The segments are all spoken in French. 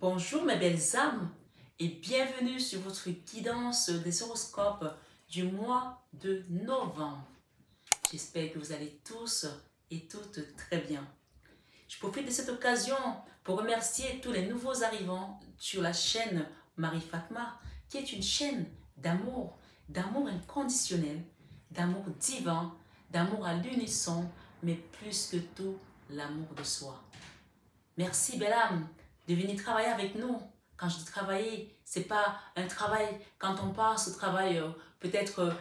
Bonjour mes belles âmes et bienvenue sur votre guidance des horoscopes du mois de novembre. J'espère que vous allez tous et toutes très bien. Je profite de cette occasion pour remercier tous les nouveaux arrivants sur la chaîne Marie Fatma, qui est une chaîne d'amour inconditionnel, d'amour divin, d'amour à l'unisson, mais plus que tout, l'amour de soi. Merci belle âme de venir travailler avec nous. Quand je dis travailler, c'est pas un travail, quand on passe au travail peut-être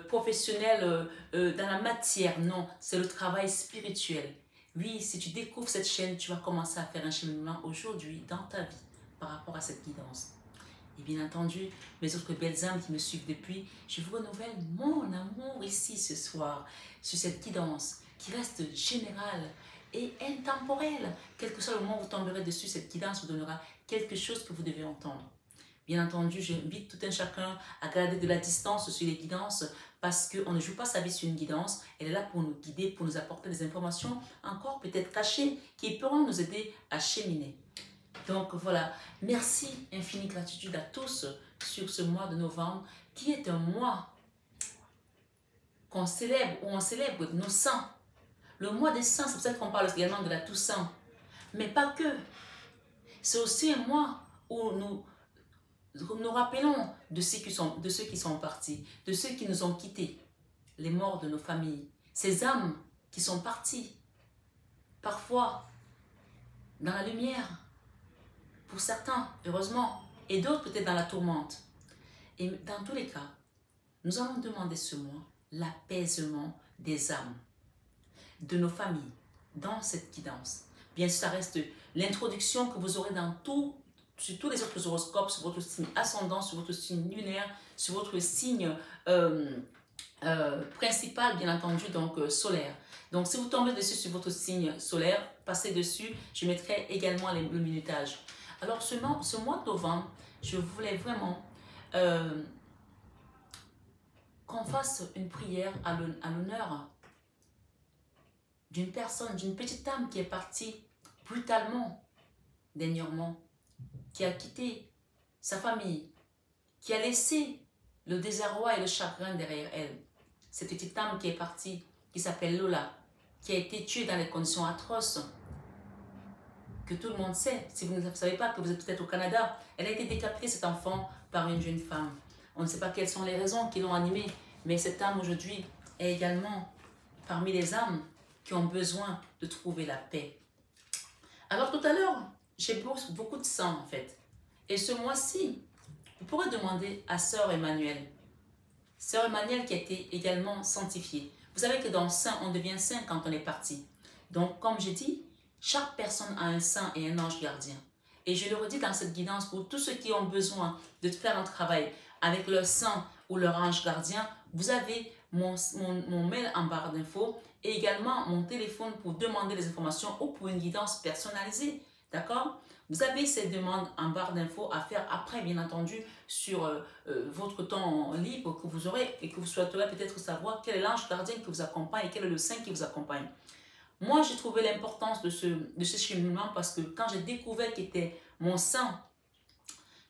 professionnel dans la matière, non, c'est le travail spirituel. Oui, si tu découvres cette chaîne, tu vas commencer à faire un cheminement aujourd'hui dans ta vie par rapport à cette guidance. Et bien entendu, mes autres belles âmes qui me suivent depuis, je vous renouvelle mon amour ici ce soir, sur cette guidance qui reste générale et intemporelle. Quel que soit le moment où vous tomberez dessus, cette guidance vous donnera quelque chose que vous devez entendre. Bien entendu, j'invite tout un chacun à garder de la distance sur les guidances parce qu'on ne joue pas sa vie sur une guidance. Elle est là pour nous guider, pour nous apporter des informations encore peut-être cachées qui pourront nous aider à cheminer. Donc voilà, merci, infinie gratitude à tous sur ce mois de novembre qui est un mois qu'on célèbre, où on célèbre nos saints. Le mois des saints, c'est pour ça qu'on parle également de la Toussaint. Mais pas que. C'est aussi un mois où nous rappelons de ceux qui sont partis, de ceux qui nous ont quittés, les morts de nos familles, ces âmes qui sont parties, parfois dans la lumière, pour certains, heureusement, et d'autres peut-être dans la tourmente. Et dans tous les cas, nous allons demander ce mois l'apaisement des âmes, de nos familles, dans cette guidance. Bien sûr, ça reste l'introduction que vous aurez sur tous les autres horoscopes, sur votre signe ascendant, sur votre signe lunaire, sur votre signe principal, bien entendu, donc solaire. Donc, si vous tombez dessus sur votre signe solaire, passez dessus, je mettrai également le minutage. Alors, ce mois de novembre, je voulais vraiment qu'on fasse une prière à l'honneur d'une personne, d'une petite âme qui est partie brutalement, dernièrement, qui a quitté sa famille, qui a laissé le désarroi et le chagrin derrière elle. Cette petite âme qui est partie, qui s'appelle Lola, qui a été tuée dans des conditions atroces, que tout le monde sait. Si vous ne savez pas que vous êtes peut-être au Canada, elle a été décapitée, cet enfant, par une jeune femme. On ne sait pas quelles sont les raisons qui l'ont animée, mais cette âme aujourd'hui est également parmi les âmes qui ont besoin de trouver la paix. Alors tout à l'heure, j'ai beaucoup de sang en fait. Et ce mois-ci, vous pourrez demander à Sœur Emmanuelle. Sœur Emmanuelle qui a été également sanctifiée. Vous savez que dans saint, on devient saint quand on est parti. Donc comme j'ai dit, chaque personne a un saint et un ange gardien. Et je le redis dans cette guidance pour tous ceux qui ont besoin de faire un travail avec leur saint ou leur ange gardien, vous avez mon mail en barre d'infos et également mon téléphone pour demander des informations ou pour une guidance personnalisée. D'accord? Vous avez ces demandes en barre d'infos à faire après, bien entendu, sur votre temps libre que vous aurez et que vous souhaiterez peut-être savoir quel est l'ange gardien qui vous accompagne et quel est le saint qui vous accompagne. Moi, j'ai trouvé l'importance de ce cheminement parce que quand j'ai découvert qu'il était mon saint,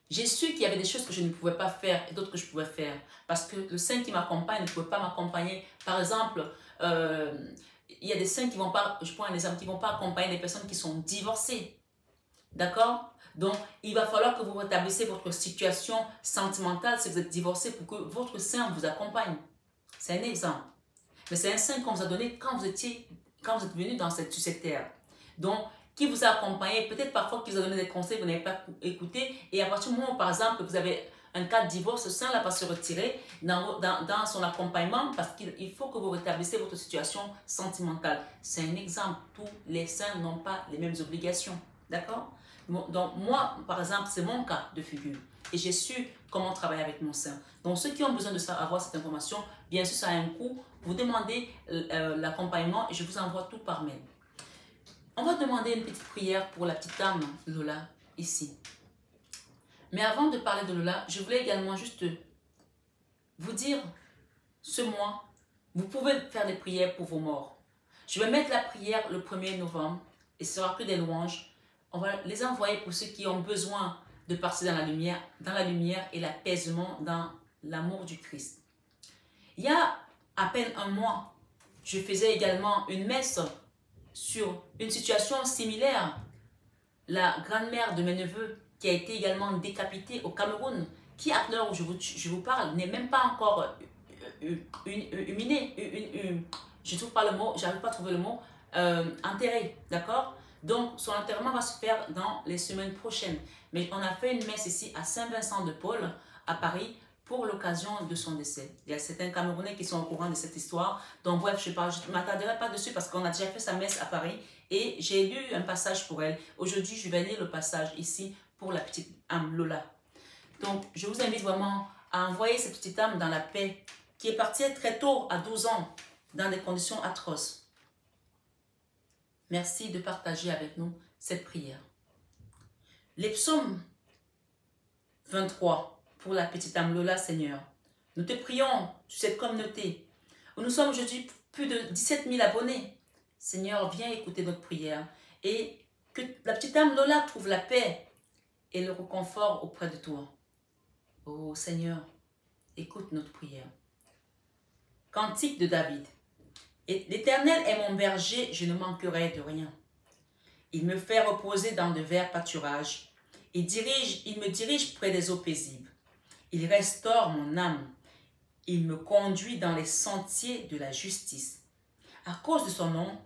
j'ai su qu'il y avait des choses que je ne pouvais pas faire et d'autres que je pouvais faire. Parce que le saint qui m'accompagne ne pouvait pas m'accompagner. Par exemple, il y a des saints qui ne vont pas, je prends un exemple, qui ne vont pas accompagner des personnes qui sont divorcées. D'accord? Donc, il va falloir que vous rétablissiez votre situation sentimentale si vous êtes divorcé pour que votre saint vous accompagne. C'est un exemple. Mais c'est un saint qu'on vous a donné quand vous êtes venu sur cette terre. Donc, qui vous a accompagné, peut-être parfois qui vous a donné des conseils, vous n'avez pas écouté. Et à partir du moment où, par exemple, vous avez un cas de divorce, ce saint-là va se retirer dans son accompagnement parce qu'il faut que vous rétablissiez votre situation sentimentale. C'est un exemple. Tous les saints n'ont pas les mêmes obligations. D'accord? Donc, moi, par exemple, c'est mon cas de figure. Et j'ai su comment travailler avec mon saint. Donc, ceux qui ont besoin de avoir cette information, bien sûr, ça a un coût. Vous demandez l'accompagnement et je vous envoie tout par mail. On va demander une petite prière pour la petite âme Lola, ici. Mais avant de parler de Lola, je voulais également juste vous dire, ce mois, vous pouvez faire des prières pour vos morts. Je vais mettre la prière le 1er novembre et ce sera que des louanges. on va les envoyer pour ceux qui ont besoin de partir dans la lumière et l'apaisement dans l'amour du Christ. Il y a à peine un mois, je faisais également une messe sur une situation similaire. La grand-mère de mes neveux qui a été également décapitée au Cameroun, qui à l'heure où je vous parle n'est même pas encore huminée, je ne trouve pas le mot, j'arrive pas à trouver le mot, enterrée, d'accord? Donc son enterrement va se faire dans les semaines prochaines. Mais on a fait une messe ici à Saint-Vincent-de-Paul, à Paris, pour l'occasion de son décès. Il y a certains Camerounais qui sont au courant de cette histoire. Donc bref, je ne m'attarderai pas dessus parce qu'on a déjà fait sa messe à Paris et j'ai lu un passage pour elle. Aujourd'hui, je vais lire le passage ici pour la petite âme Lola. Donc, je vous invite vraiment à envoyer cette petite âme dans la paix qui est partie très tôt, à 12 ans, dans des conditions atroces. Merci de partager avec nous cette prière. Les psaumes 23 pour la petite âme Lola, Seigneur. Nous te prions sur cette communauté où nous sommes aujourd'hui plus de 17 000 abonnés. Seigneur, viens écouter notre prière et que la petite âme Lola trouve la paix et le réconfort auprès de toi. Oh Seigneur, écoute notre prière. Cantique de David. L'Éternel est mon berger, je ne manquerai de rien. Il me fait reposer dans de verts pâturages. Il me dirige près des eaux paisibles. Il restaure mon âme. Il me conduit dans les sentiers de la justice. À cause de son nom,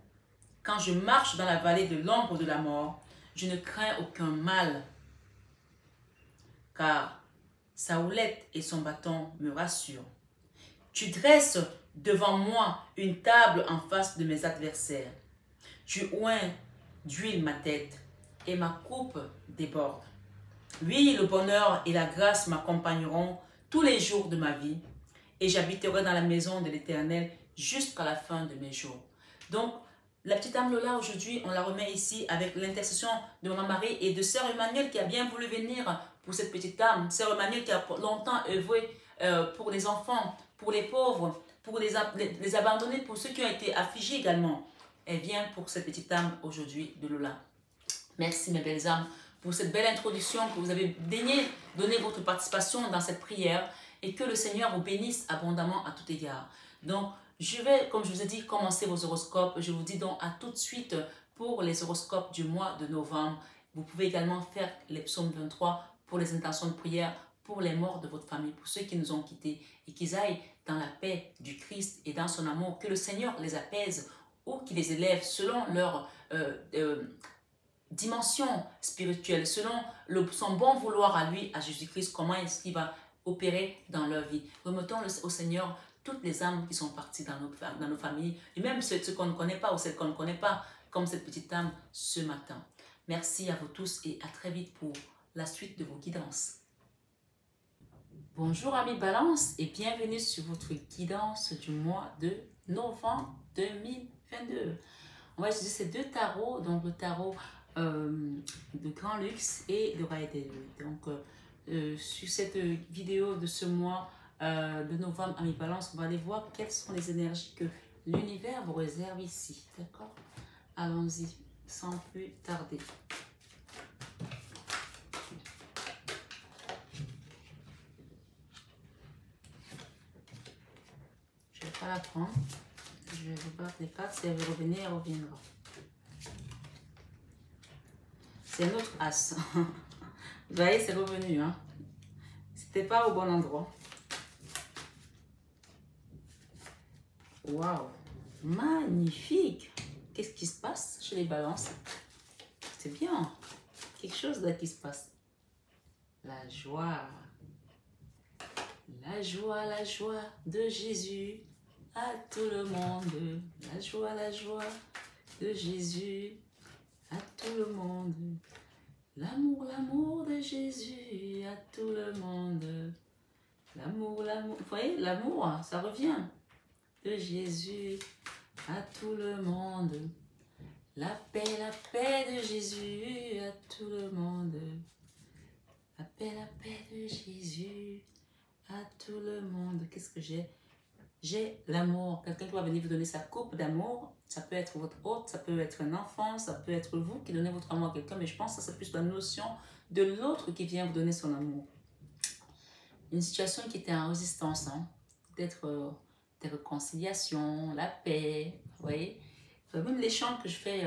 quand je marche dans la vallée de l'ombre de la mort, je ne crains aucun mal, car sa houlette et son bâton me rassurent. Tu dresses devant moi une table en face de mes adversaires. Tu oins d'huile ma tête et ma coupe déborde. Oui, le bonheur et la grâce m'accompagneront tous les jours de ma vie et j'habiterai dans la maison de l'Éternel jusqu'à la fin de mes jours. Donc, la petite âme Lola, aujourd'hui, on la remet ici avec l'intercession de Maman Marie et de Sœur Emmanuel qui a bien voulu venir pour cette petite âme. Sœur Emmanuel qui a longtemps œuvré pour les enfants, pour les pauvres, pour les abandonnés, pour ceux qui ont été affligés également. Elle vient pour cette petite âme aujourd'hui de Lola. Merci mes belles âmes pour cette belle introduction que vous avez daigné donner votre participation dans cette prière et que le Seigneur vous bénisse abondamment à tout égard. Donc, je vais, comme je vous ai dit, commencer vos horoscopes. Je vous dis donc à tout de suite pour les horoscopes du mois de novembre. Vous pouvez également faire les psaumes 23 pour les intentions de prière, pour les morts de votre famille, pour ceux qui nous ont quittés et qu'ils aillent dans la paix du Christ et dans son amour, que le Seigneur les apaise ou qu'il les élève selon leur dimension spirituelle, selon son bon vouloir à lui, à Jésus-Christ, comment est-ce qu'il va opérer dans leur vie. Remettons au Seigneur toutes les âmes qui sont parties dans nos familles, et même ceux qu'on ne connaît pas ou celles qu'on ne connaît pas, comme cette petite âme ce matin. Merci à vous tous et à très vite pour la suite de vos guidances. Bonjour amis Balance et bienvenue sur votre guidance du mois de novembre 2022. On va utiliser ces deux tarots, donc le tarot de Grand Luxe et de Rider. Donc sur cette vidéo de ce mois de novembre amis Balance, on va aller voir quelles sont les énergies que l'univers vous réserve ici. D'accord? Allons-y sans plus tarder. Je ne vais pas la prendre. Je vais vous battre les cartes. Si elle veut revenir, elle reviendra. C'est un autre as. Vous voyez, c'est revenu. Hein? C'était pas au bon endroit. Waouh! Magnifique! Qu'est-ce qui se passe chez les balances? C'est bien. Quelque chose là qui se passe. La joie. La joie de Jésus à tout le monde. La joie de Jésus à tout le monde. L'amour de Jésus à tout le monde. L'amour. Vous voyez, l'amour, ça revient. De Jésus à tout le monde. La paix de Jésus à tout le monde. La paix de Jésus à tout le monde. Qu'est-ce que j'ai? J'ai l'amour. Quelqu'un qui va venir vous donner sa coupe d'amour. Ça peut être votre hôte, ça peut être un enfant, ça peut être vous qui donnez votre amour à quelqu'un. Mais je pense que c'est plus la notion de l'autre qui vient vous donner son amour. Une situation qui était en résistance, hein. Peut-être des réconciliations, la paix, vous voyez. Même les chants que je fais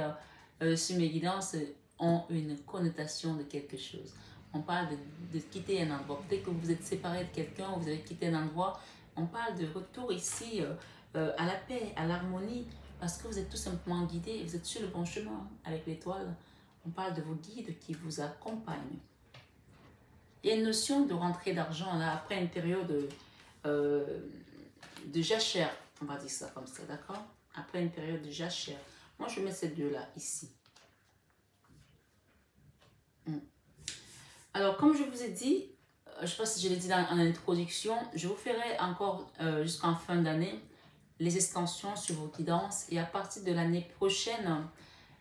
sur mes guidances ont une connotation de quelque chose. On parle de quitter un endroit. Peut-être que vous êtes séparé de quelqu'un, vous avez quitté un endroit. On parle de retour ici à la paix, à l'harmonie, parce que vous êtes tout simplement guidé, vous êtes sur le bon chemin avec l'étoile. On parle de vos guides qui vous accompagnent. Il y a une notion de rentrée d'argent là, après une période de jachère, on va dire ça comme ça, d'accord? Après une période de jachère. Moi, je mets ces deux-là ici. Alors, comme je vous ai dit, je ne sais pas si je l'ai dit en introduction, je vous ferai encore jusqu'en fin d'année les extensions sur vos guidances et à partir de l'année prochaine,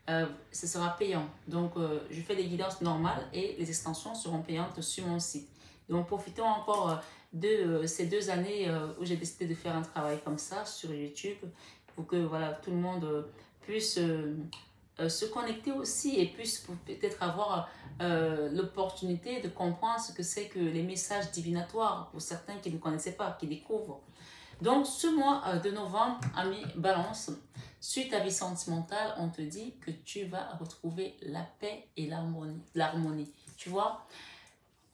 ce sera payant. Donc, je fais des guidances normales et les extensions seront payantes sur mon site. Donc, profitons encore de ces 2 années où j'ai décidé de faire un travail comme ça sur YouTube pour que voilà, tout le monde puisse se connecter aussi et puisse peut-être avoir l'opportunité de comprendre ce que c'est que les messages divinatoires pour certains qui ne connaissaient pas, qui découvrent. Donc, ce mois de novembre, ami Balance, suite ta vie sentimentale, on te dit que tu vas retrouver la paix et l'harmonie. Tu vois,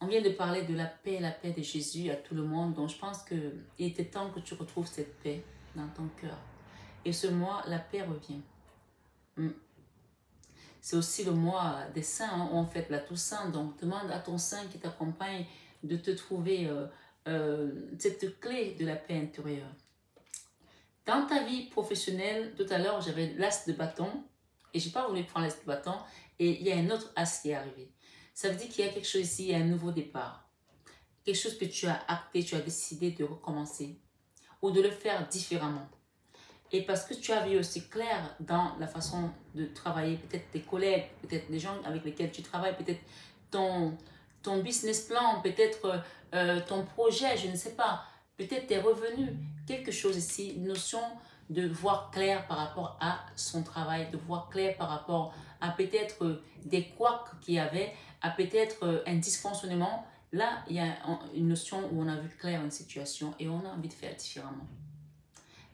on vient de parler de la paix de Jésus à tout le monde. Donc, je pense qu'il était temps que tu retrouves cette paix dans ton cœur. Et ce mois, la paix revient. C'est aussi le mois des saints, hein, où on fête la Toussaint. Donc, demande à ton saint qui t'accompagne de te trouver cette clé de la paix intérieure. Dans ta vie professionnelle, tout à l'heure, j'avais l'as de bâton et je n'ai pas voulu prendre l'as de bâton et il y a un autre as qui est arrivé. Ça veut dire qu'il y a quelque chose ici, il y a un nouveau départ. Quelque chose que tu as acté, tu as décidé de recommencer ou de le faire différemment. Et parce que tu as vu aussi clair dans la façon de travailler, peut-être tes collègues, peut-être les gens avec lesquels tu travailles, peut-être ton business plan, peut-être ton projet, je ne sais pas, peut-être tes revenus, quelque chose ici, une notion de voir clair par rapport à son travail, de voir clair par rapport à peut-être des couacs qu'il y avait, à peut-être un dysfonctionnement. Là, il y a une notion où on a vu clair une situation et on a envie de faire différemment.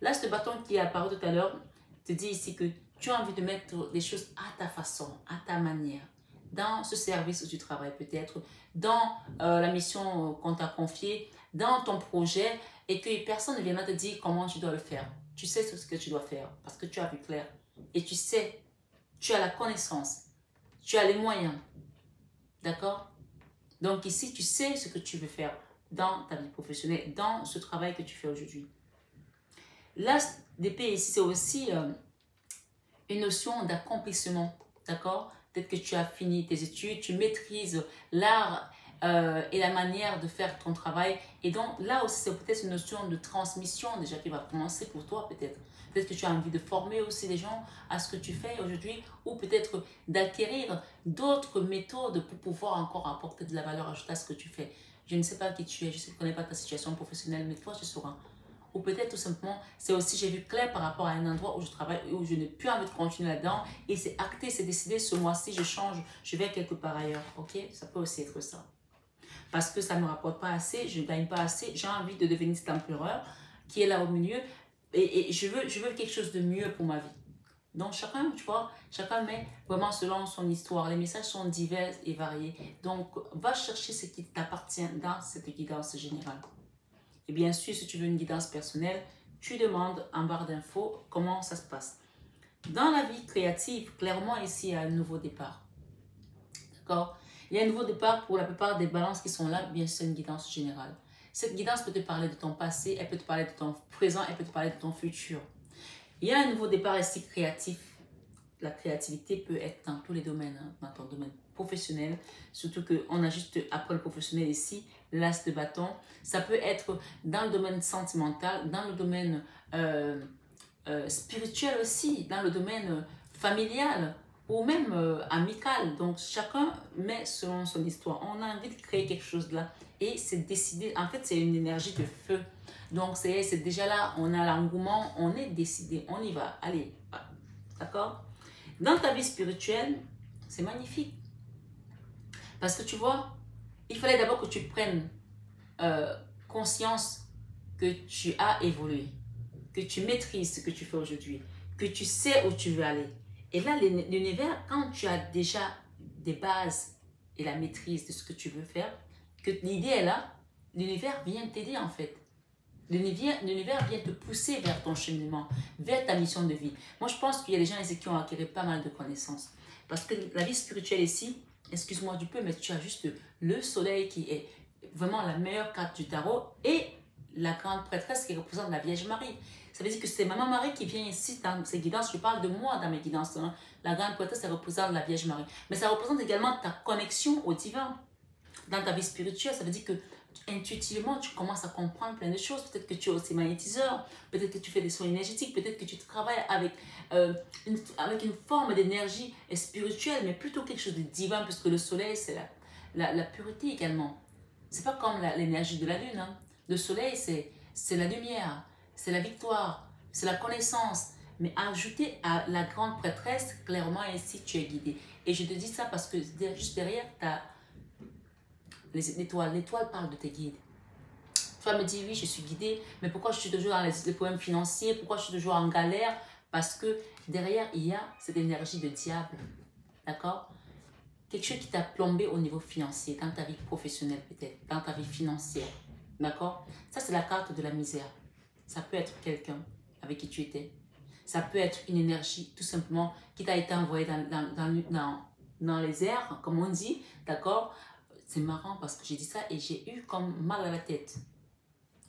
Là, ce bâton qui est apparu tout à l'heure te dit ici que tu as envie de mettre les choses à ta façon, à ta manière, dans ce service où tu travailles peut-être, dans la mission qu'on t'a confiée, dans ton projet, et que personne ne viendra te dire comment tu dois le faire. Tu sais ce que tu dois faire parce que tu as vu clair. Et tu sais, tu as la connaissance, tu as les moyens. D'accord? Donc ici, tu sais ce que tu veux faire dans ta vie professionnelle, dans ce travail que tu fais aujourd'hui. L'as d'épée ici, c'est aussi une notion d'accomplissement, d'accord? Peut-être que tu as fini tes études, tu maîtrises l'art et la manière de faire ton travail. Et donc là aussi, c'est peut-être une notion de transmission déjà qui va commencer pour toi peut-être. Peut-être que tu as envie de former aussi les gens à ce que tu fais aujourd'hui ou peut-être d'acquérir d'autres méthodes pour pouvoir encore apporter de la valeur ajoutée à ce que tu fais. Je ne sais pas qui tu es, je ne connais pas ta situation professionnelle, mais toi, tu sauras. Ou peut-être tout simplement, c'est aussi, j'ai vu clair par rapport à un endroit où je travaille, où je n'ai plus envie de continuer là-dedans. Et c'est acté, c'est décidé, ce mois-ci, je change, je vais quelque part ailleurs. Ok? Ça peut aussi être ça. Parce que ça ne me rapporte pas assez, je ne gagne pas assez, j'ai envie de devenir cet empereur qui est là au milieu. Et je veux quelque chose de mieux pour ma vie. Donc chacun, tu vois, chacun met vraiment selon son histoire. Les messages sont divers et variés. Donc va chercher ce qui t'appartient dans cette guidance générale. Et bien sûr, si tu veux une guidance personnelle, tu demandes en barre d'infos comment ça se passe. Dans la vie créative, clairement ici, il y a un nouveau départ. D'accord? Il y a un nouveau départ pour la plupart des balances qui sont là, bien sûr, c'est une guidance générale. Cette guidance peut te parler de ton passé, elle peut te parler de ton présent, elle peut te parler de ton futur. Il y a un nouveau départ ici créatif. La créativité peut être dans tous les domaines, hein, dans ton domaine professionnel, surtout qu'on a juste après le professionnel ici, l'as de bâton. Ça peut être dans le domaine sentimental, dans le domaine spirituel aussi, dans le domaine familial. ou même amical. Donc, chacun met selon son histoire. On a envie de créer quelque chose là et c'est décidé. En fait, c'est une énergie de feu. Donc, c'est déjà là, on a l'engouement, on est décidé, on y va. Allez, d'accord? Dans ta vie spirituelle, c'est magnifique. Parce que tu vois, il fallait d'abord que tu prennes conscience que tu as évolué, que tu maîtrises ce que tu fais aujourd'hui, que tu sais où tu veux aller. Et là, l'univers, quand tu as déjà des bases et la maîtrise de ce que tu veux faire, que l'idée est là, l'univers vient t'aider en fait. L'univers vient te pousser vers ton cheminement, vers ta mission de vie. Moi, je pense qu'il y a des gens ici qui ont acquis pas mal de connaissances. Parce que la vie spirituelle ici, excuse-moi du peu, mais tu as juste le soleil qui est vraiment la meilleure carte du tarot et la grande prêtresse qui représente la Vierge Marie. Ça veut dire que c'est Maman Marie qui vient ici dans ses guidances. Je parle de moi dans mes guidances. Hein. La grande prêtresse, ça représente la Vierge Marie. Mais ça représente également ta connexion au divin. Dans ta vie spirituelle, ça veut dire que intuitivement, tu commences à comprendre plein de choses. Peut-être que tu es aussi magnétiseur, peut-être que tu fais des soins énergétiques, peut-être que tu travailles avec une forme d'énergie spirituelle, mais plutôt quelque chose de divin, puisque le soleil, c'est la pureté également. C'est pas comme l'énergie de la lune. Hein. Le soleil, c'est la lumière, c'est la victoire, c'est la connaissance. Mais ajouté à la grande prêtresse, clairement ici, tu es guidé. Et je te dis ça parce que juste derrière, tu as l'étoile. L'étoile parle de tes guides. Tu vas me dire, oui, je suis guidée, mais pourquoi je suis toujours dans les problèmes financiers? Pourquoi je suis toujours en galère? Parce que derrière, il y a cette énergie de diable. D'accord? Quelque chose qui t'a plombé au niveau financier, dans ta vie professionnelle peut-être, dans ta vie financière. D'accord? Ça, c'est la carte de la misère. Ça peut être quelqu'un avec qui tu étais. Ça peut être une énergie, tout simplement, qui t'a été envoyée dans les airs, comme on dit. D'accord? C'est marrant parce que j'ai dit ça et j'ai eu comme mal à la tête.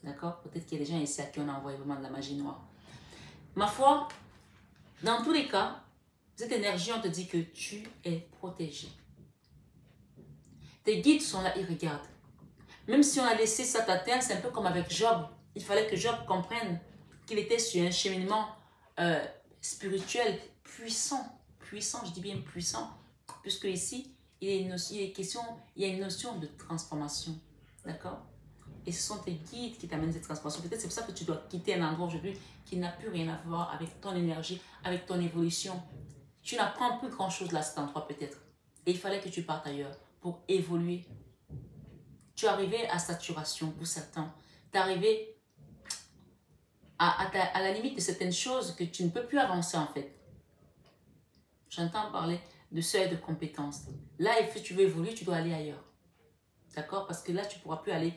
D'accord? Peut-être qu'il y a des gens ici à qui on a envoyé vraiment de la magie noire. Ma foi, dans tous les cas, cette énergie, on te dit que tu es protégé. Tes guides sont là, ils regardent. Même si on a laissé ça t'atteindre, c'est un peu comme avec Job. Il fallait que Job comprenne qu'il était sur un cheminement spirituel puissant. Puissant, je dis bien puissant. Puisque ici, il y a une notion de transformation. D'accord? Et ce sont tes guides qui t'amènent cette transformation. Peut-être c'est pour ça que tu dois quitter un endroit aujourd'hui qui n'a plus rien à voir avec ton énergie, avec ton évolution. Tu n'apprends plus grand-chose là, cet endroit peut-être. Et il fallait que tu partes ailleurs pour évoluer. Tu es arrivé à saturation pour certains. Tu es arrivé à la limite de certaines choses que tu ne peux plus avancer en fait. J'entends parler de seuil de compétences. Là, si tu veux évoluer, tu dois aller ailleurs. D'accord? Parce que là, tu ne pourras plus aller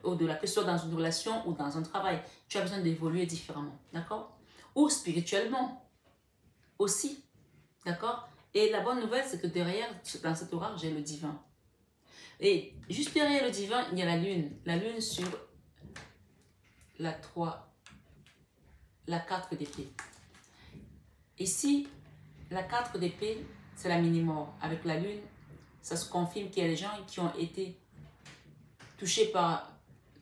au-delà, que ce soit dans une relation ou dans un travail. Tu as besoin d'évoluer différemment. D'accord? Ou spirituellement aussi. D'accord? Et la bonne nouvelle, c'est que derrière, dans cet oracle, j'ai le divin. Et juste derrière le divin, il y a la lune. La lune sur la 3, la 4 d'épée. Ici, la 4 d'épée, c'est la mini-mort. Avec la lune, ça se confirme qu'il y a des gens qui ont été touchés par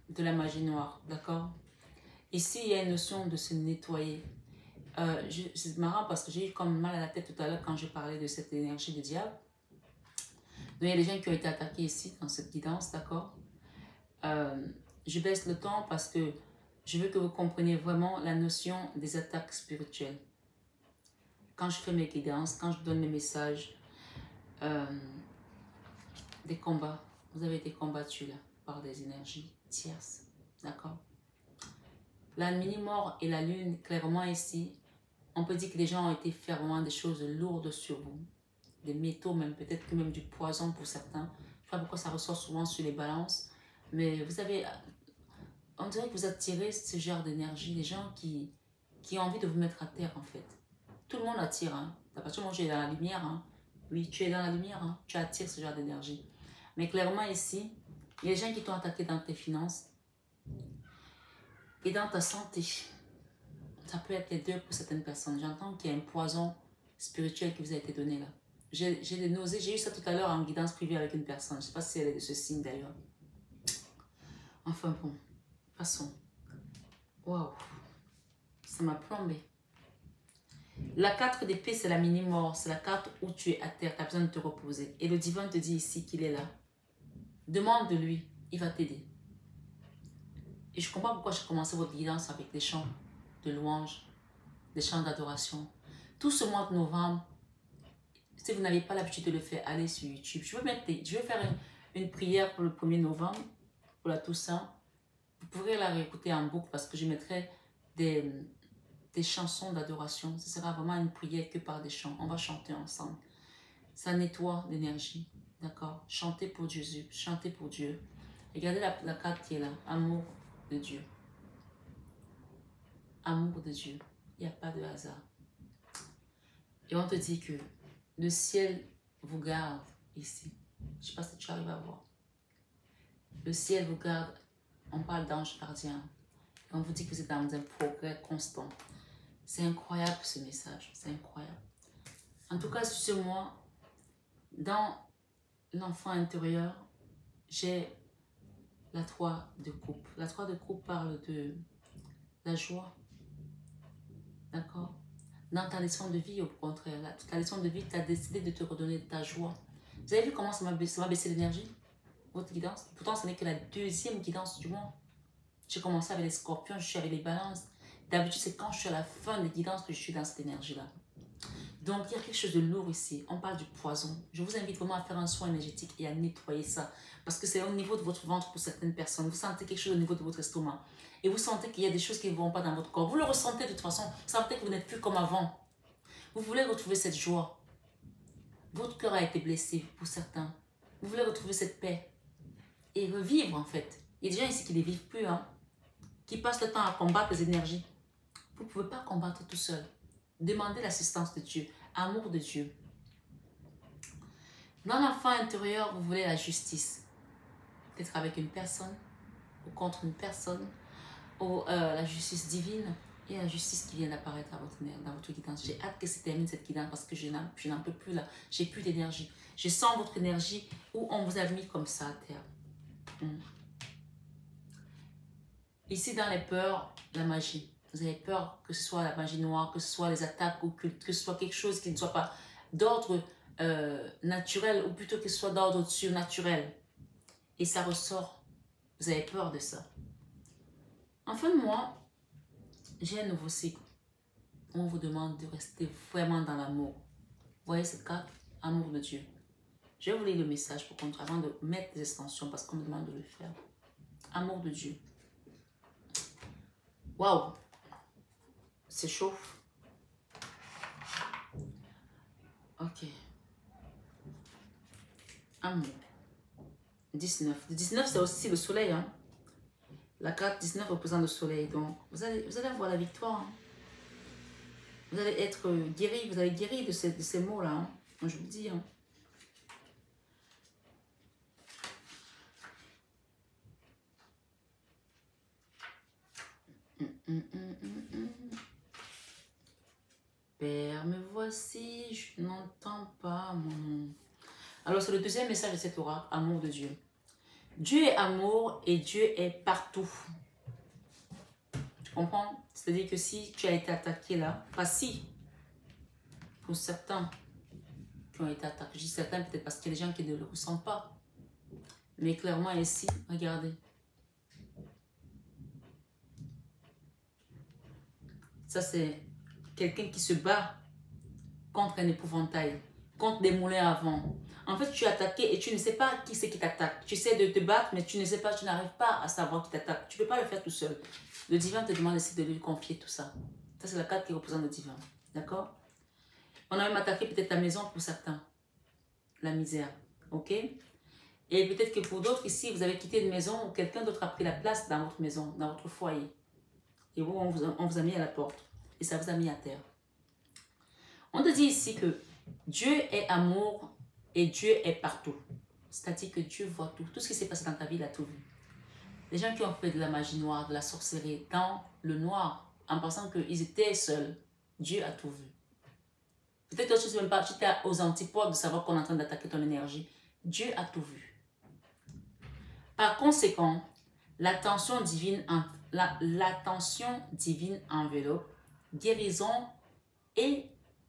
de la magie noire. D'accord? Ici, il y a une notion de se nettoyer. C'est marrant parce que j'ai eu comme mal à la tête tout à l'heure quand je parlais de cette énergie de diable. Donc, il y a des gens qui ont été attaqués ici dans cette guidance, d'accord? Je baisse le temps parce que je veux que vous compreniez vraiment la notion des attaques spirituelles. Quand je fais mes guidances, quand je donne mes messages, des combats, vous avez été combattus là par des énergies tierces, d'accord? La mini-mort et la lune, clairement ici, on peut dire que les gens ont été faire vraiment des choses lourdes sur vous. Des métaux même, peut-être que même du poison pour certains. Je ne sais pas pourquoi ça ressort souvent sur les balances. Mais vous avez, on dirait que vous attirez ce genre d'énergie, des gens qui ont envie de vous mettre à terre en fait. Tout le monde attire, hein. À partir du moment où tu es dans la lumière, hein. Oui, tu es dans la lumière, hein. Tu attires ce genre d'énergie. Mais clairement ici, il y a des gens qui t'ont attaqué dans tes finances et dans ta santé. Ça peut être les deux pour certaines personnes. J'entends qu'il y a un poison spirituel qui vous a été donné là. J'ai des nausées. J'ai eu ça tout à l'heure en guidance privée avec une personne. Je ne sais pas si elle est de ce signe d'ailleurs. Enfin bon, passons. Waouh, ça m'a plombé. La 4 d'épée, c'est la mini-mort. C'est la carte où tu es à terre, tu as besoin de te reposer. Et le divin te dit ici qu'il est là. Demande de lui, il va t'aider. Et je comprends pourquoi j'ai commencé votre guidance avec des chants de louange, des chants d'adoration. Tout ce mois de novembre, si vous n'avez pas l'habitude de le faire, allez sur YouTube. Je vais faire une prière pour le 1er novembre, pour la Toussaint. Vous pourrez la réécouter en boucle parce que je mettrai des chansons d'adoration. Ce sera vraiment une prière que par des chants. On va chanter ensemble. Ça nettoie l'énergie. D'accord? Chantez pour Jésus. Chantez pour Dieu. Regardez la carte qui est là. Amour de Dieu. Amour de Dieu. Il n'y a pas de hasard. Et on te dit que le ciel vous garde ici. Je ne sais pas si tu arrives à voir. Le ciel vous garde. On parle d'ange gardien. Et on vous dit que vous êtes dans un progrès constant. C'est incroyable ce message. C'est incroyable. En tout cas, sur ce mois, dans l'enfant intérieur, j'ai la 3 de coupe. La 3 de coupe parle de la joie. D'accord? Dans ta leçon de vie, au contraire, ta leçon de vie, tu as décidé de te redonner ta joie. Vous avez vu comment ça m'a baissé l'énergie? Votre guidance? Pourtant, ce n'est que la deuxième guidance du mois. J'ai commencé avec les scorpions, je suis avec les balances. D'habitude, c'est quand je suis à la fin des guidances que je suis dans cette énergie-là. Donc, il y a quelque chose de lourd ici. On parle du poison. Je vous invite vraiment à faire un soin énergétique et à nettoyer ça. Parce que c'est au niveau de votre ventre pour certaines personnes. Vous sentez quelque chose au niveau de votre estomac. Et vous sentez qu'il y a des choses qui ne vont pas dans votre corps. Vous le ressentez de toute façon. Vous sentez que vous n'êtes plus comme avant. Vous voulez retrouver cette joie. Votre cœur a été blessé pour certains. Vous voulez retrouver cette paix. Et revivre en fait. Il y a des gens ici qui ne les vivent plus. Qui passent le temps à combattre les énergies. Vous ne pouvez pas combattre tout seul. Demandez l'assistance de Dieu. Amour de Dieu. Dans l'enfant intérieur, vous voulez la justice. Peut-être avec une personne ou contre une personne. Ou la justice divine. Et la justice qui vient d'apparaître dans votre guidance. J'ai hâte que se termine cette guidance parce que je n'en peux plus là. J'ai plus d'énergie. Je sens votre énergie où on vous a mis comme ça à terre. Ici dans les peurs, la magie. Vous avez peur que ce soit la magie noire, que ce soit les attaques occultes, que ce soit quelque chose qui ne soit pas d'ordre naturel ou plutôt que ce soit d'ordre surnaturel. Et ça ressort. Vous avez peur de ça. En fin de mois, j'ai un nouveau cycle. On vous demande de rester vraiment dans l'amour. Vous voyez cette carte? Amour de Dieu. Je vais vous lire le message pour contre avant de mettre des extensions parce qu'on me demande de le faire. Amour de Dieu. Waouh! C'est chaud. Ok. Amour. 19. Le 19, c'est aussi le soleil. La carte 19 représente le soleil. Donc, vous allez avoir la victoire. Vous allez être guéri. Vous allez guérir de ces mots-là. Je vous dis. Père, me voici, je n'entends pas mon nom. Alors, c'est le deuxième message de cet oracle, amour de Dieu. Dieu est amour et Dieu est partout. Tu comprends? C'est-à-dire que si tu as été attaqué là, pas si, pour certains qui ont été attaqués, je dis certains peut-être parce qu'il y a des gens qui ne le ressentent pas. Mais clairement ici, regardez. Ça, c'est quelqu'un qui se bat contre un épouvantail, contre des moulins à vent. En fait, tu es attaqué et tu ne sais pas qui c'est qui t'attaque. Tu sais de te battre, mais tu ne sais pas, tu n'arrives pas à savoir qui t'attaque. Tu ne peux pas le faire tout seul. Le divin te demande aussi de lui confier tout ça. Ça, c'est la carte qui représente le divin. D'accord? On a même attaqué peut-être ta maison pour certains. La misère. Ok? Et peut-être que pour d'autres ici, vous avez quitté une maison ou quelqu'un d'autre a pris la place dans votre maison, dans votre foyer. Et vous, on vous a mis à la porte. Et ça vous a mis à terre. On te dit ici que Dieu est amour et Dieu est partout. C'est-à-dire que Dieu voit tout. Tout ce qui s'est passé dans ta vie, il a tout vu. Les gens qui ont fait de la magie noire, de la sorcellerie, dans le noir, en pensant qu'ils étaient seuls, Dieu a tout vu. Peut-être que tu ne sais même pas, tu étais aux antipodes de savoir qu'on est en train d'attaquer ton énergie. Dieu a tout vu. Par conséquent, l'attention divine enveloppe, guérison et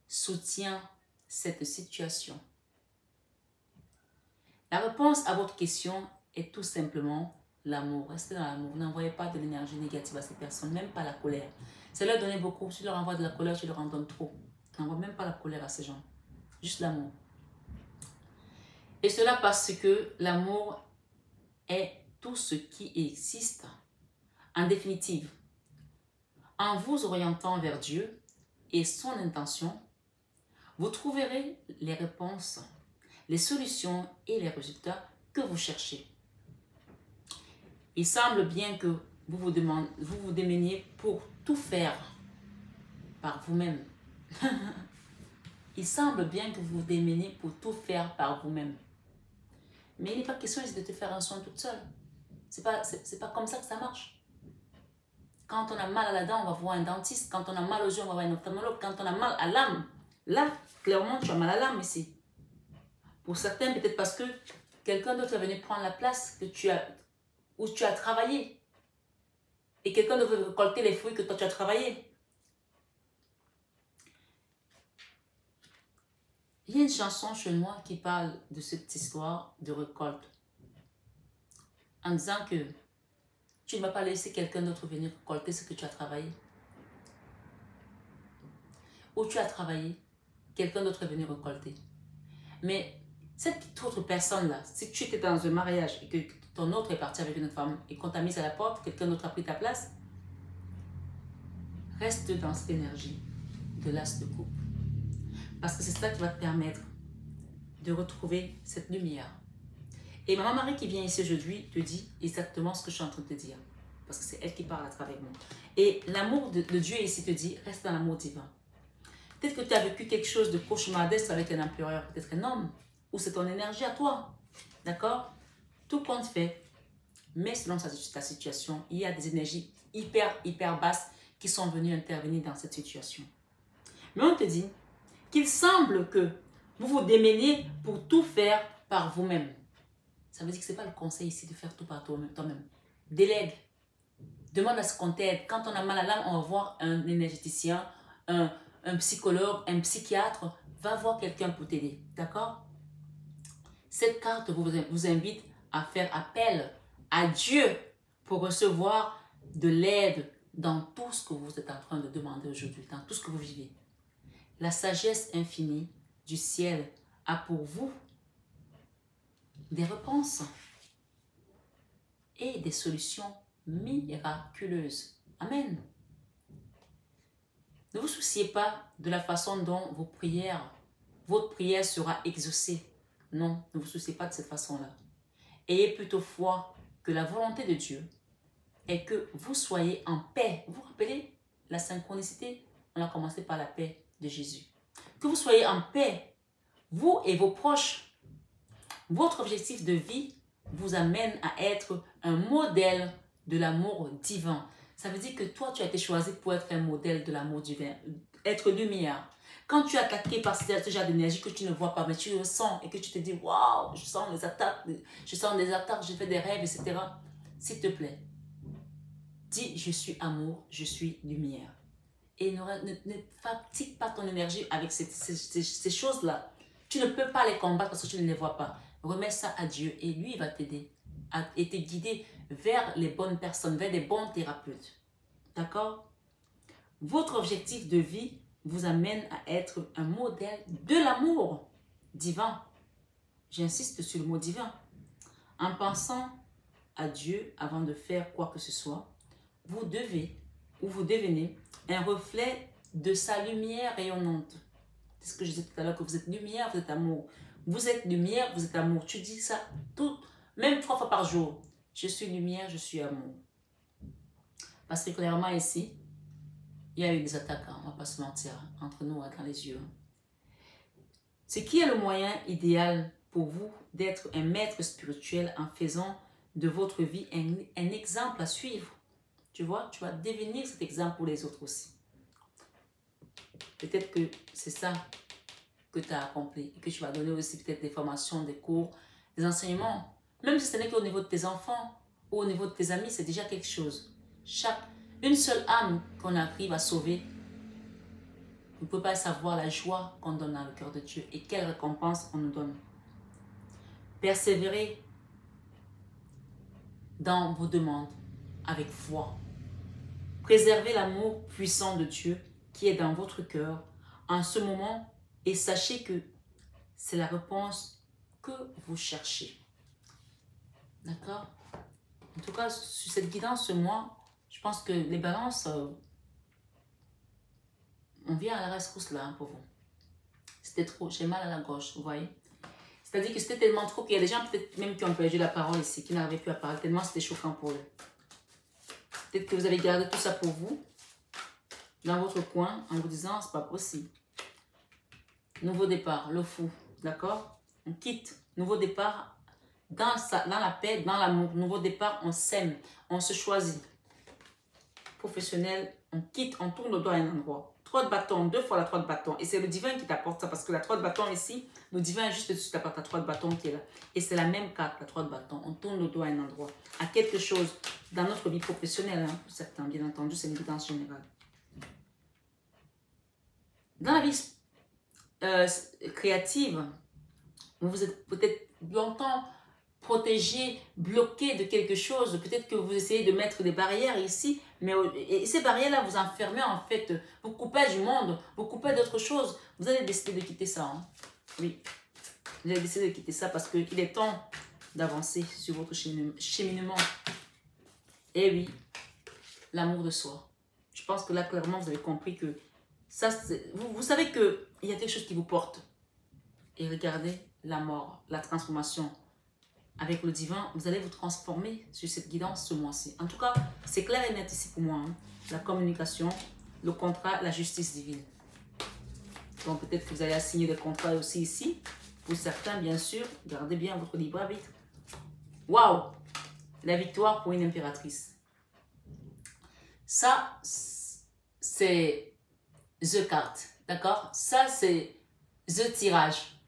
soutient cette situation? La réponse à votre question est tout simplement l'amour. Restez dans l'amour. N'envoyez pas de l'énergie négative à ces personnes, même pas la colère. C'est leur donner beaucoup. Si tu leur envoies de la colère, tu leur en donnes trop. N'envoie même pas la colère à ces gens. Juste l'amour. Et cela parce que l'amour est tout ce qui existe. En définitive, en vous orientant vers Dieu et son intention, vous trouverez les réponses, les solutions et les résultats que vous cherchez. Il semble bien que vous vous démeniez pour tout faire par vous-même. Il semble bien que vous vous démeniez pour tout faire par vous-même. Mais il n'est pas question de te faire un soin toute seule. C'est pas comme ça que ça marche. Quand on a mal à la dent, on va voir un dentiste. Quand on a mal aux yeux, on va voir un ophtalmologue. Quand on a mal à l'âme, là, clairement, tu as mal à l'âme ici. Pour certains, peut-être parce que quelqu'un d'autre est venu prendre la place où tu as travaillé. Et quelqu'un d'autre veut récolter les fruits que toi tu as travaillé. Il y a une chanson chez moi qui parle de cette histoire de récolte. En disant que tu ne vas pas laisser quelqu'un d'autre venir récolter ce que tu as travaillé. Où tu as travaillé, quelqu'un d'autre est venu récolter. Mais cette autre personne-là, si tu étais dans un mariage et que ton autre est parti avec une autre femme et qu'on t'a mis à la porte, quelqu'un d'autre a pris ta place, reste dans cette énergie de l'as de coupe. Parce que c'est ça qui va te permettre de retrouver cette lumière. Et Maman Marie qui vient ici aujourd'hui te dit exactement ce que je suis en train de te dire. Parce que c'est elle qui parle à travers moi. Et l'amour de Dieu ici te dit, reste dans l'amour divin. Peut-être que tu as vécu quelque chose de cauchemardesque avec un empereur, peut-être un homme, ou c'est ton énergie à toi. D'accord? Tout compte fait, mais selon ta situation, il y a des énergies hyper basses qui sont venues intervenir dans cette situation. Mais on te dit qu'il semble que vous vous démeniez pour tout faire par vous-même. Ça veut dire que ce n'est pas le conseil ici de faire tout par toi-même. Délègue. Demande à ce qu'on t'aide. Quand on a mal à l'âme, on va voir un énergéticien, un psychologue, un psychiatre. Va voir quelqu'un pour t'aider. D'accord? Cette carte vous invite à faire appel à Dieu pour recevoir de l'aide dans tout ce que vous êtes en train de demander aujourd'hui, dans tout ce que vous vivez. La sagesse infinie du ciel a pour vous des réponses et des solutions miraculeuses. Amen. Ne vous souciez pas de la façon dont votre prière sera exaucée. Non, ne vous souciez pas de cette façon-là. Ayez plutôt foi que la volonté de Dieu est que vous soyez en paix. Vous vous rappelez la synchronicité? On a commencé par la paix de Jésus. Que vous soyez en paix, vous et vos proches. Votre objectif de vie vous amène à être un modèle de l'amour divin. Ça veut dire que toi, tu as été choisi pour être un modèle de l'amour divin, être lumière. Quand tu es attaqué par ce genre d'énergie que tu ne vois pas, mais tu le sens et que tu te dis, waouh, je sens des attaques, je fais des rêves, etc. S'il te plaît, dis, je suis amour, je suis lumière. Et ne fatigue pas ton énergie avec ces choses-là. Tu ne peux pas les combattre parce que tu ne les vois pas. Remets ça à Dieu et lui, il va t'aider et te guider vers les bonnes personnes, vers les bons thérapeutes. D'accord? Votre objectif de vie vous amène à être un modèle de l'amour divin. J'insiste sur le mot divin. En pensant à Dieu avant de faire quoi que ce soit, vous devez ou vous devenez un reflet de sa lumière rayonnante. C'est ce que je disais tout à l'heure, que vous êtes lumière, vous êtes amour. Vous êtes lumière, vous êtes amour. Tu dis ça même 3 fois par jour. Je suis lumière, je suis amour. Parce que clairement ici, il y a eu des attaques, on ne va pas se mentir, entre nous, dans les yeux. Ce qui est le moyen idéal pour vous d'être un maître spirituel en faisant de votre vie un exemple à suivre. Tu vois, tu vas devenir cet exemple pour les autres aussi. Peut-être que c'est ça que tu as accompli et que tu vas donner aussi peut-être des formations, des cours, des enseignements. Même si ce n'est qu'au niveau de tes enfants ou au niveau de tes amis, c'est déjà quelque chose. Une seule âme qu'on arrive à sauver Vous ne pouvez pas savoir la joie qu'on donne dans le cœur de Dieu et quelle récompense on nous donne. Persévérez dans vos demandes avec foi. Préservez l'amour puissant de Dieu qui est dans votre cœur en ce moment et sachez que c'est la réponse que vous cherchez. D'accord? En tout cas, sur cette guidance ce mois, je pense que les balances, on vient à la rescousse là pour vous. C'était trop, j'ai mal à la gorge, vous voyez? C'est-à-dire que c'était tellement trop qu'il y a des gens peut-être même qui ont perdu la parole ici, qui n'arrivaient plus à parler, tellement c'était choquant pour eux. Peut-être que vous avez gardé tout ça pour vous, dans votre coin, en vous disant, c'est pas possible. Nouveau départ, le fou, d'accord? On quitte, nouveau départ, dans la paix, dans l'amour, nouveau départ, on s'aime, on se choisit. Professionnel, on quitte, on tourne le doigt à un endroit. 3 de bâton, 2 fois la 3 de bâton. Et c'est le divin qui t'apporte ça, parce que la 3 de bâton ici, le divin est juste dessus, t'apporte la 3 de bâton qui est là. Et c'est la même carte, la 3 de bâton. On tourne le doigt à un endroit, à quelque chose dans notre vie professionnelle, hein, pour certains, bien entendu, c'est une guidance générale. Dans la vie créative, vous êtes peut-être longtemps protégé, bloqué de quelque chose. Peut-être que vous essayez de mettre des barrières ici, mais et ces barrières-là vous enfermez en fait, vous coupez du monde, vous coupez d'autres choses. Vous allez décider de quitter ça. Hein? Oui, vous allez décider de quitter ça parce qu'il est temps d'avancer sur votre cheminement. Et oui, l'amour de soi. Je pense que là, clairement, vous avez compris que ça, vous savez qu'il y a quelque chose qui vous porte. Et regardez la mort, la transformation. Avec le divin, vous allez vous transformer sur cette guidance ce mois-ci. En tout cas, c'est clair et net ici pour moi. Hein. La communication, le contrat, la justice divine. Donc peut-être que vous allez signer des contrats aussi ici. Pour certains, bien sûr, gardez bien votre libre arbitre. Waouh! La victoire pour une impératrice. Ça, c'est The Card. D'accord? Ça, c'est The Tirage.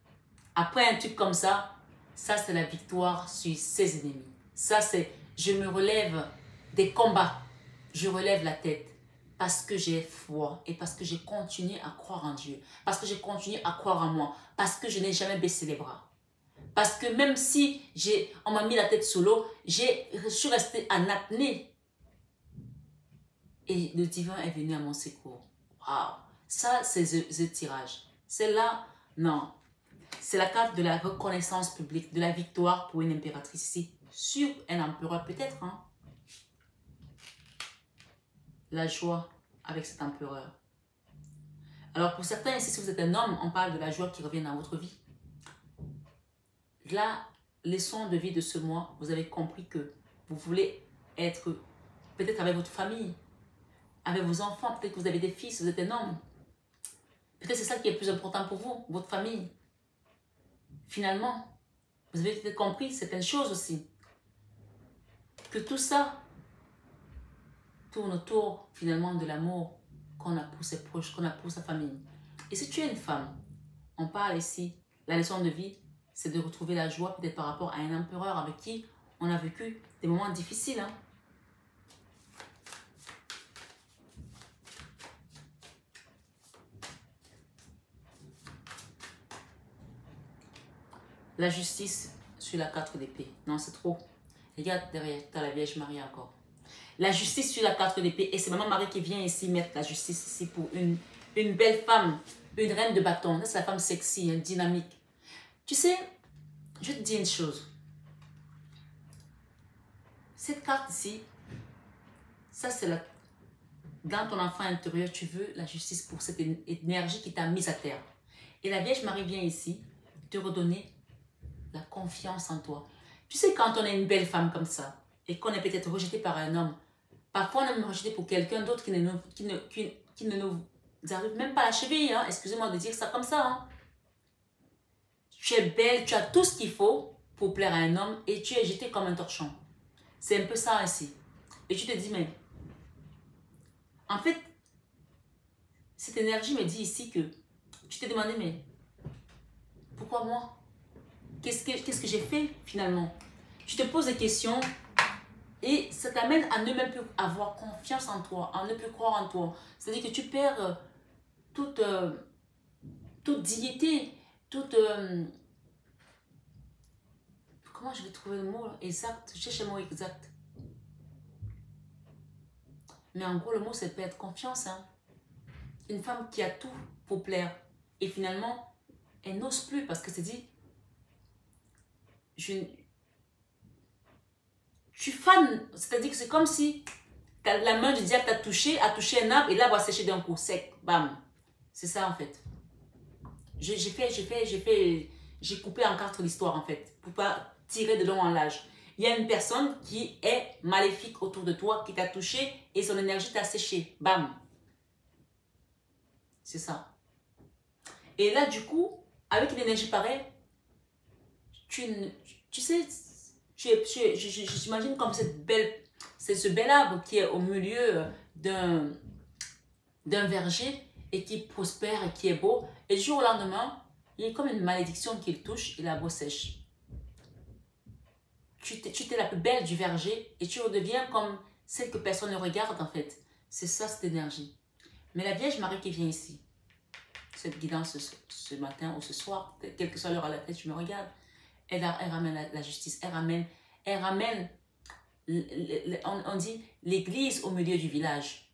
Après un truc comme ça, ça, c'est la victoire sur ses ennemis. Ça, c'est je me relève des combats. Je relève la tête parce que j'ai foi et parce que j'ai continué à croire en Dieu. Parce que j'ai continué à croire en moi. Parce que je n'ai jamais baissé les bras. Parce que même si on m'a mis la tête sous l'eau, je suis restée en apnée. Et le divin est venu à mon secours. Waouh! Ça, c'est the tirage. Celle-là, non. C'est la carte de la reconnaissance publique, de la victoire pour une impératrice ici. Sur un empereur peut-être. Hein? La joie avec cet empereur. Alors pour certains ici, si vous êtes un homme, on parle de la joie qui revient dans votre vie. La leçon de vie de ce mois, vous avez compris que vous voulez être peut-être avec votre famille, avec vos enfants, peut-être que vous avez des fils, vous êtes un homme. Peut-être c'est ça qui est le plus important pour vous, votre famille. Finalement, vous avez peut-être compris certaines choses aussi. Que tout ça tourne autour finalement de l'amour qu'on a pour ses proches, qu'on a pour sa famille. Et si tu es une femme, on parle ici, la leçon de vie, c'est de retrouver la joie peut-être par rapport à un empereur avec qui on a vécu des moments difficiles. Hein? La justice sur la 4 d'épée. Non, c'est trop. Regarde derrière, tu as la Vierge Marie encore. La justice sur la 4 d'épée. Et c'est Maman Marie qui vient ici mettre la justice ici pour une belle femme, une reine de bâton. C'est la femme sexy, hein, dynamique. Tu sais, je te dis une chose. Cette carte ici, ça c'est la... Dans ton enfant intérieur, tu veux la justice pour cette énergie qui t'a mise à terre. Et la Vierge Marie vient ici te redonner la confiance en toi. Tu sais, quand on est une belle femme comme ça, et qu'on est peut-être rejeté par un homme, parfois on est rejeté pour quelqu'un d'autre qui ne nous arrive même pas à la cheville. Hein? Excusez-moi de dire ça comme ça. Hein? Tu es belle, tu as tout ce qu'il faut pour plaire à un homme et tu es jeté comme un torchon. C'est un peu ça ici. Et tu te dis, mais en fait, cette énergie me dit ici que tu t'es demandé, mais pourquoi moi? Qu'est-ce que j'ai fait finalement? Tu te poses des questions et ça t'amène à ne même plus avoir confiance en toi, à ne plus croire en toi. C'est-à-dire que tu perds toute, toute dignité, toute... comment je vais trouver le mot exact? Je cherche le mot exact. Mais en gros, le mot, c'est perdre confiance. Hein. Une femme qui a tout pour plaire. Et finalement, elle n'ose plus parce que c'est dit, je suis fan. C'est-à-dire que c'est comme si la main du diable a touché un arbre et l'arbre a séché d'un coup, sec, bam. C'est ça en fait. J'ai coupé en quatre l'histoire en fait, pour pas tirer de long en large. Il y a une personne qui est maléfique autour de toi, qui t'a touché et son énergie t'a séché, bam. C'est ça. Et là du coup, avec une énergie pareille, tu sais, j'imagine comme c'est ce bel arbre qui est au milieu d'un verger et qui prospère et qui est beau. Et du jour au lendemain, il y a comme une malédiction qui le touche et l'arbre sèche. Tu t'es la plus belle du verger et tu redeviens comme celle que personne ne regarde en fait. C'est ça cette énergie. Mais la Vierge Marie qui vient ici, cette guidance ce matin ou ce soir, quelle que soit l'heure à laquelle tu me regardes, elle ramène la justice, elle ramène on dit l'église au milieu du village.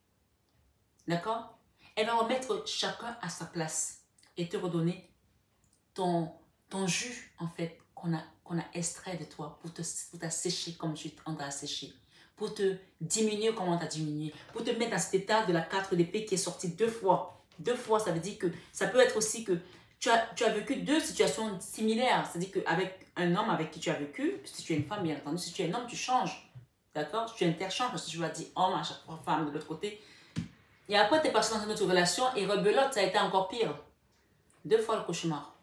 D'accord? Elle va remettre chacun à sa place et te redonner ton jus, en fait, qu'on a extrait de toi pour t'assécher comme tu es en train d'assécher, pour te diminuer comme on t'a diminué, pour te mettre dans cet état de la 4 d'épée qui est sortie 2 fois. 2 fois, ça veut dire que ça peut être aussi que tu as vécu 2 situations similaires. C'est-à-dire qu'avec un homme avec qui tu as vécu, si tu es une femme, bien entendu, si tu es un homme, tu changes. D'accord? Tu interchanges parce que tu vas dire homme à chaque fois, femme de l'autre côté. Et après, tu es passé dans une autre relation et rebelote, ça a été encore pire. 2 fois le cauchemar.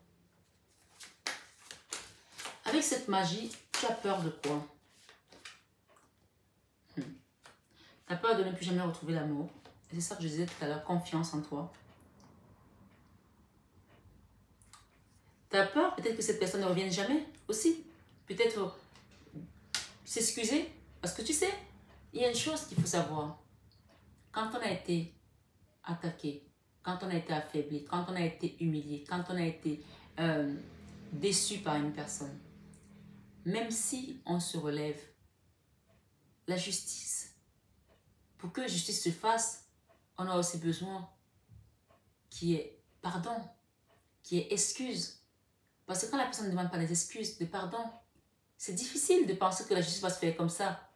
Avec cette magie, tu as peur de quoi? Tu as peur de ne plus jamais retrouver l'amour. Et c'est ça que je disais tout à l'heure, confiance en toi. Tu as peur peut-être que cette personne ne revienne jamais aussi. Peut-être s'excuser. Parce que tu sais, il y a une chose qu'il faut savoir. Quand on a été attaqué, quand on a été affaibli, quand on a été humilié, quand on a été déçu par une personne, même si on se relève, la justice, pour que justice se fasse, on a aussi besoin qu'il y ait pardon, qu'il y ait excuse. Parce que quand la personne ne demande pas des excuses, de pardon, c'est difficile de penser que la justice va se faire comme ça.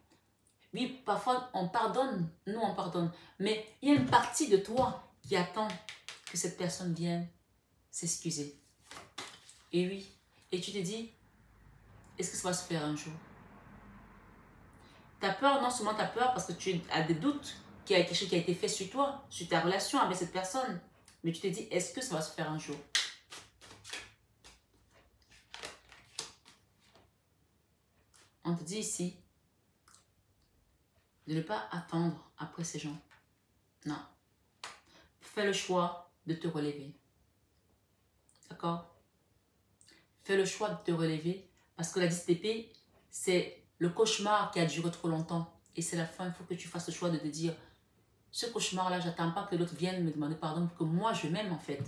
Oui, parfois on pardonne, nous on pardonne, mais il y a une partie de toi qui attend que cette personne vienne s'excuser. Et oui, et tu te dis, est-ce que ça va se faire un jour? Tu as peur, non seulement tu as peur parce que tu as des doutes qu'il y a quelque chose qui a été fait sur toi, sur ta relation avec cette personne, mais tu te dis, est-ce que ça va se faire un jour? On te dit ici de ne pas attendre après ces gens. Non. Fais le choix de te relever. D'accord? Fais le choix de te relever parce que la 10 d'épée, c'est le cauchemar qui a duré trop longtemps. Et c'est la fin, il faut que tu fasses le choix de te dire, ce cauchemar-là, j'attends pas que l'autre vienne me demander pardon pour que moi je m'aime en fait.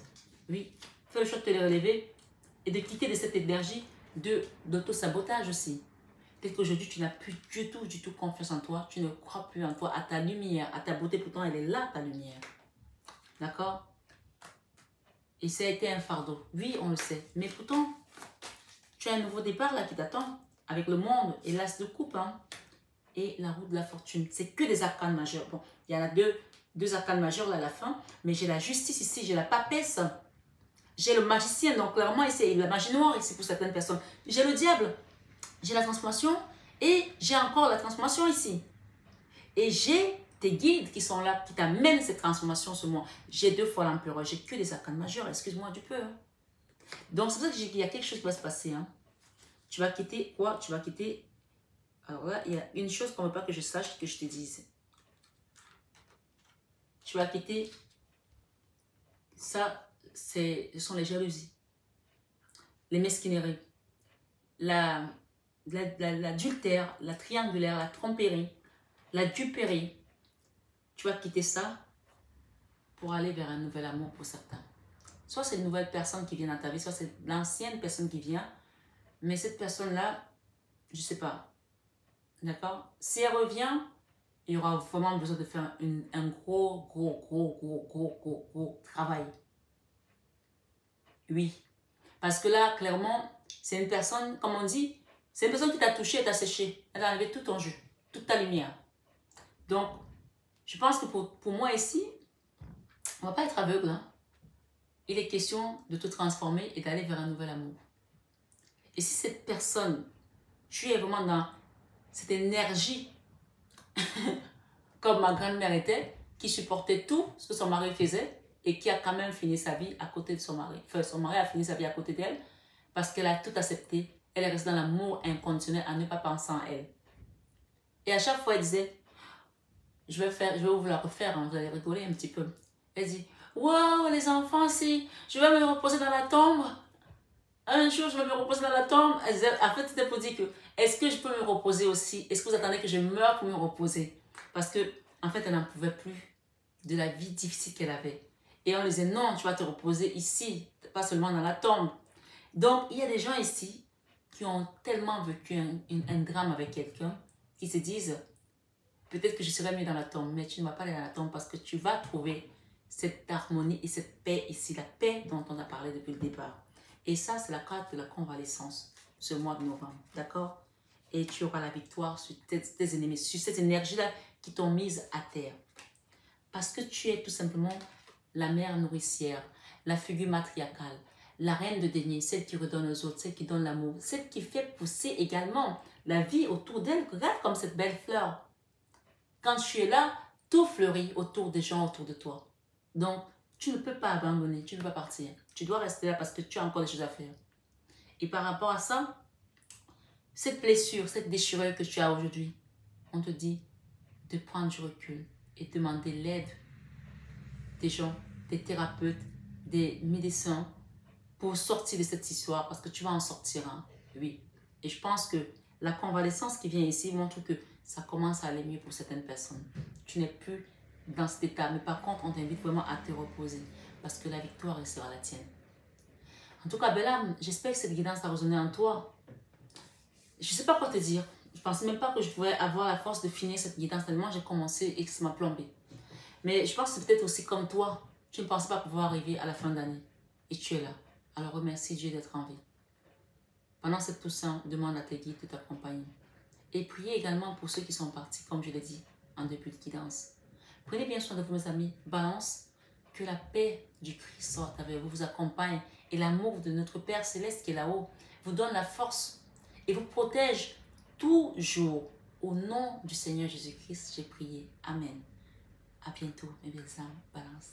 Oui, fais le choix de te relever et de quitter de cette énergie d'auto-sabotage aussi. Peut-être qu'aujourd'hui, tu n'as plus du tout confiance en toi. Tu ne crois plus en toi, à ta lumière, à ta beauté. Pourtant, elle est là, ta lumière. D'accord? Et ça a été un fardeau. Oui, on le sait. Mais pourtant, tu as un nouveau départ là qui t'attend. Avec le monde et l'as de coupe. Hein, et la roue de la fortune. C'est que des arcanes majeures. Bon, il y en a deux arcanes majeures là à la fin. Mais j'ai la justice ici. J'ai la papesse. J'ai le magicien. Donc, clairement, c'est la magie noire ici pour certaines personnes. J'ai le diable. J'ai la transformation et j'ai encore la transformation ici. Et j'ai tes guides qui sont là, qui t'amènent cette transformation sur moi. J'ai 2 fois l'empereur, j'ai que des arcanes majeurs, excuse-moi du peu. Hein. Donc c'est pour ça qu'il y a quelque chose qui va se passer. Hein. Tu vas quitter quoi? Tu vas quitter... Alors là, il y a une chose qu'on ne veut pas que je sache, que je te dise. Tu vas quitter... Ça, ce sont les jalousies, les mesquineries, l'adultère, la triangulaire, la tromperie, la duperie. Tu vas quitter ça pour aller vers un nouvel amour pour certains. Soit c'est une nouvelle personne qui vient dans ta vie, soit c'est l'ancienne personne qui vient. Mais cette personne-là, je ne sais pas. D'accord? Si elle revient, il y aura vraiment besoin de faire un gros travail. Oui. Parce que là, clairement, c'est une personne, comme on dit, c'est une personne qui t'a touché et t'a séché. Elle a enlevé tout ton jeu, toute ta lumière. Donc, je pense que pour moi ici, on ne va pas être aveugle. Hein? Il est question de te transformer et d'aller vers un nouvel amour. Et si cette personne, tu es vraiment dans cette énergie, comme ma grand-mère était, qui supportait tout ce que son mari faisait et qui a quand même fini sa vie à côté de son mari. Enfin, son mari a fini sa vie à côté d'elle parce qu'elle a tout accepté. Elle est restée dans l'amour inconditionnel à ne pas penser en elle. Et à chaque fois, elle disait, je vais vous la refaire, hein, vous allez rigoler un petit peu. Elle dit, wow, les enfants, si je vais me reposer dans la tombe, un jour je vais me reposer dans la tombe. Elle disait, en fait, c'était pour dire que, est-ce que je peux me reposer aussi? Est-ce que vous attendez que je meure pour me reposer? Parce que, en fait, elle n'en pouvait plus de la vie difficile qu'elle avait. Et on lui disait, non, tu vas te reposer ici, pas seulement dans la tombe. Donc, il y a des gens ici qui ont tellement vécu un drame avec quelqu'un, qui se disent, peut-être que je serai mieux dans la tombe, mais tu ne vas pas aller dans la tombe parce que tu vas trouver cette harmonie et cette paix ici, la paix dont on a parlé depuis le départ. Et ça, c'est la carte de la convalescence, ce mois de novembre, d'accord? Et tu auras la victoire sur tes ennemis, sur cette énergie-là qui t'ont mise à terre. Parce que tu es tout simplement la mère nourricière, la figure matriarcale, la reine de denier, celle qui redonne aux autres, celle qui donne l'amour, celle qui fait pousser également la vie autour d'elle. Regarde comme cette belle fleur. Quand tu es là, tout fleurit autour des gens autour de toi. Donc, tu ne peux pas abandonner, tu ne peux pas partir. Tu dois rester là parce que tu as encore des choses à faire. Et par rapport à ça, cette blessure, cette déchirure que tu as aujourd'hui, on te dit de prendre du recul et demander l'aide des gens, des thérapeutes, des médecins pour sortir de cette histoire parce que tu vas en sortir, hein? Oui. Et je pense que la convalescence qui vient ici montre que ça commence à aller mieux pour certaines personnes. Tu n'es plus dans cet état, mais par contre, on t'invite vraiment à te reposer parce que la victoire sera la tienne. En tout cas, belle âme, j'espère que cette guidance a résonné en toi. Je ne sais pas quoi te dire. Je ne pensais même pas que je pouvais avoir la force de finir cette guidance tellement j'ai commencé et que ça m'a plombé. Mais je pense que c'est peut-être aussi comme toi, tu ne pensais pas pouvoir arriver à la fin d'année. Et tu es là. Alors remercie Dieu d'être en vie. Pendant cette Toussaint, demande à tes guides de t'accompagner. Et priez également pour ceux qui sont partis, comme je l'ai dit, en début de guidance. Prenez bien soin de vous, mes amis. Balance, que la paix du Christ sorte avec vous, vous accompagne. Et l'amour de notre Père Céleste qui est là-haut vous donne la force et vous protège toujours. Au nom du Seigneur Jésus-Christ, j'ai prié. Amen. À bientôt, mes belles âmes. Balance.